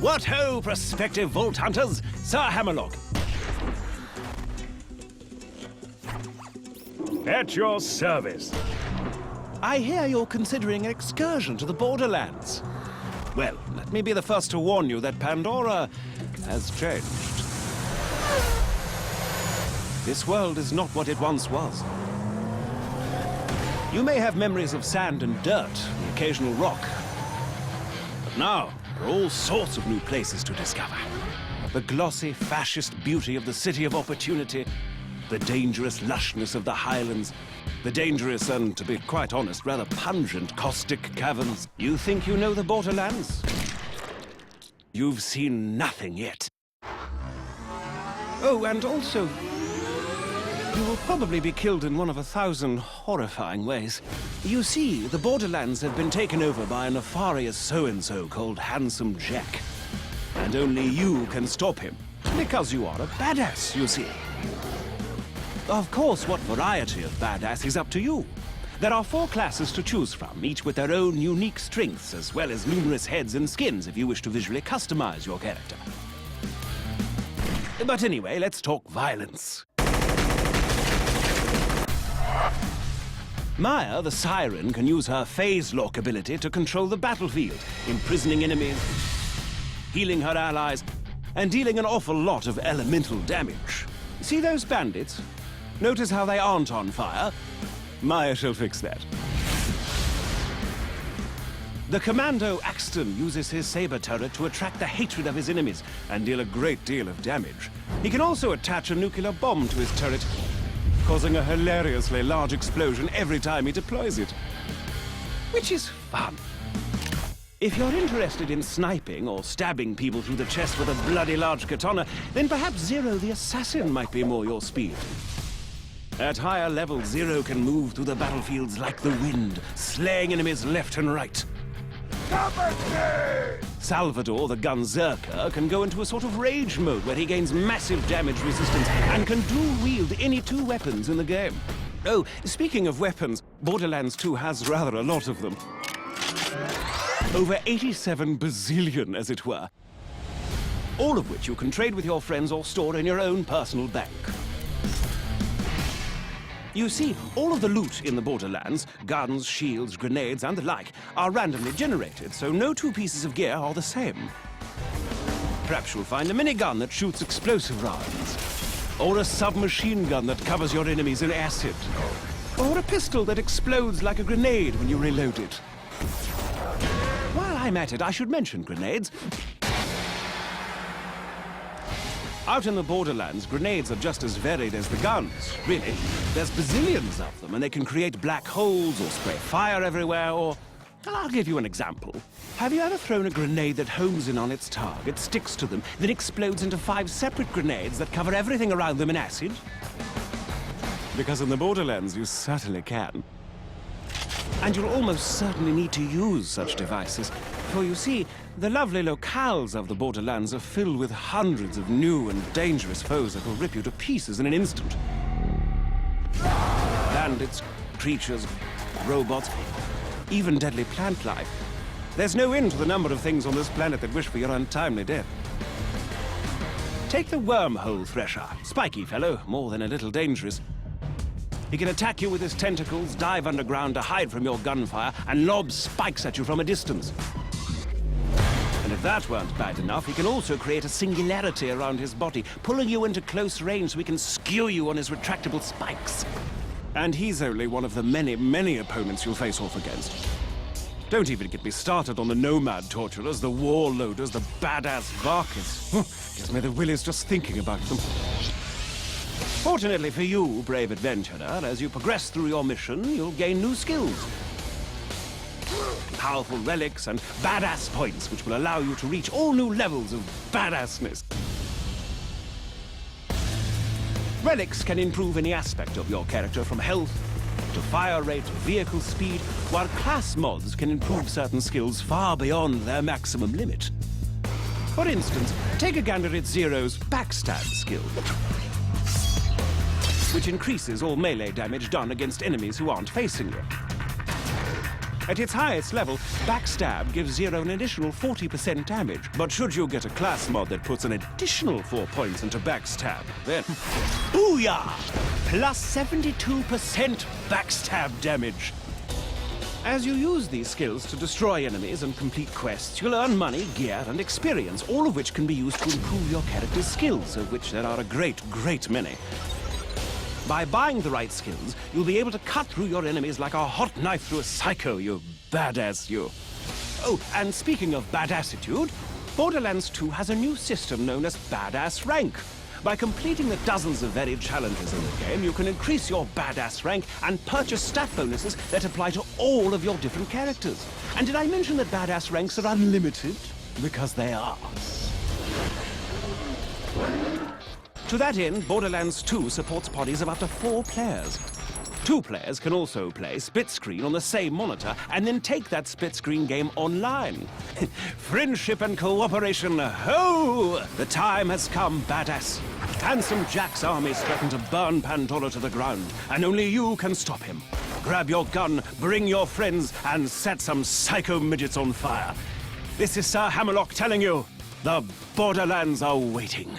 What ho, prospective vault hunters! Sir Hammerlock. At your service. I hear you're considering an excursion to the Borderlands. Well, let me be the first to warn you that Pandora has changed. This world is not what it once was. You may have memories of sand and dirt, the occasional rock. But now, there are all sorts of new places to discover. The glossy, fascist beauty of the City of Opportunity, the dangerous lushness of the Highlands, the dangerous and, to be quite honest, rather pungent caustic caverns. You think you know the Borderlands? You've seen nothing yet. Oh, and also, you will probably be killed in one of 1,000 horrifying ways. You see, the Borderlands have been taken over by a nefarious so-and-so called Handsome Jack. And only you can stop him, because you are a badass, you see. Of course, what variety of badass is up to you. There are 4 classes to choose from, each with their own unique strengths, as well as numerous heads and skins if you wish to visually customize your character. But anyway, let's talk violence. Maya, the Siren, can use her phase lock ability to control the battlefield, imprisoning enemies, healing her allies, and dealing an awful lot of elemental damage. See those bandits? Notice how they aren't on fire? Maya shall fix that. The Commando Axton uses his saber turret to attract the hatred of his enemies and deal a great deal of damage. He can also attach a nuclear bomb to his turret, causing a hilariously large explosion every time he deploys it. Which is fun. If you're interested in sniping or stabbing people through the chest with a bloody large katana, then perhaps Zero the Assassin might be more your speed. At higher levels, Zero can move through the battlefields like the wind, slaying enemies left and right. Salvador, the Gunzerker, can go into a sort of rage mode where he gains massive damage resistance and can dual-wield any 2 weapons in the game. Oh, speaking of weapons, Borderlands 2 has rather a lot of them. Over 87 bazillion, as it were. All of which you can trade with your friends or store in your own personal bank. You see, all of the loot in the Borderlands, guns, shields, grenades, and the like, are randomly generated, so no 2 pieces of gear are the same. Perhaps you'll find a minigun that shoots explosive rounds, or a submachine gun that covers your enemies in acid, or a pistol that explodes like a grenade when you reload it. While I'm at it, I should mention grenades. Out in the Borderlands, grenades are just as varied as the guns, really. There's bazillions of them, and they can create black holes or spray fire everywhere, or... I'll give you an example. Have you ever thrown a grenade that homes in on its target, sticks to them, then explodes into 5 separate grenades that cover everything around them in acid? Because in the Borderlands, you certainly can. And you'll almost certainly need to use such devices. For you see, the lovely locales of the Borderlands are filled with hundreds of new and dangerous foes that will rip you to pieces in an instant. Bandits, creatures, robots, even deadly plant life. There's no end to the number of things on this planet that wish for your untimely death. Take the wormhole thresher. Spiky fellow, more than a little dangerous. He can attack you with his tentacles, dive underground to hide from your gunfire, and lob spikes at you from a distance. And if that weren't bad enough, he can also create a singularity around his body, pulling you into close range so he can skew you on his retractable spikes. And he's only one of the many, many opponents you'll face off against. Don't even get me started on the nomad torturers, the warlorders, the badass Varkas. Gives me the willies just thinking about them. Fortunately for you, brave adventurer, as you progress through your mission, you'll gain new skills. Powerful relics and badass points, which will allow you to reach all new levels of badassness. Relics can improve any aspect of your character, from health to fire rate to vehicle speed, while class mods can improve certain skills far beyond their maximum limit. For instance, take a gander at Zero's backstab skill, which increases all melee damage done against enemies who aren't facing you. At its highest level, Backstab gives Zero an additional 40% damage. But should you get a class mod that puts an additional 4 points into Backstab, then booyah! Plus 72% Backstab damage. As you use these skills to destroy enemies and complete quests, you'll earn money, gear, and experience, all of which can be used to improve your character's skills, of which there are a great, great many. By buying the right skills, you'll be able to cut through your enemies like a hot knife through a psycho, you badass you. Oh, and speaking of badassitude, Borderlands 2 has a new system known as Badass Rank. By completing the dozens of varied challenges in the game, you can increase your badass rank and purchase stat bonuses that apply to all of your different characters. And did I mention that badass ranks are unlimited? Because they are. To that end, Borderlands 2 supports parties of up to 4 players. 2 players can also play split screen on the same monitor and then take that split screen game online. Friendship and cooperation, ho! The time has come, badass. Handsome Jack's armies threaten to burn Pandora to the ground, and only you can stop him. Grab your gun, bring your friends, and set some psycho midgets on fire. This is Sir Hammerlock telling you, the Borderlands are waiting.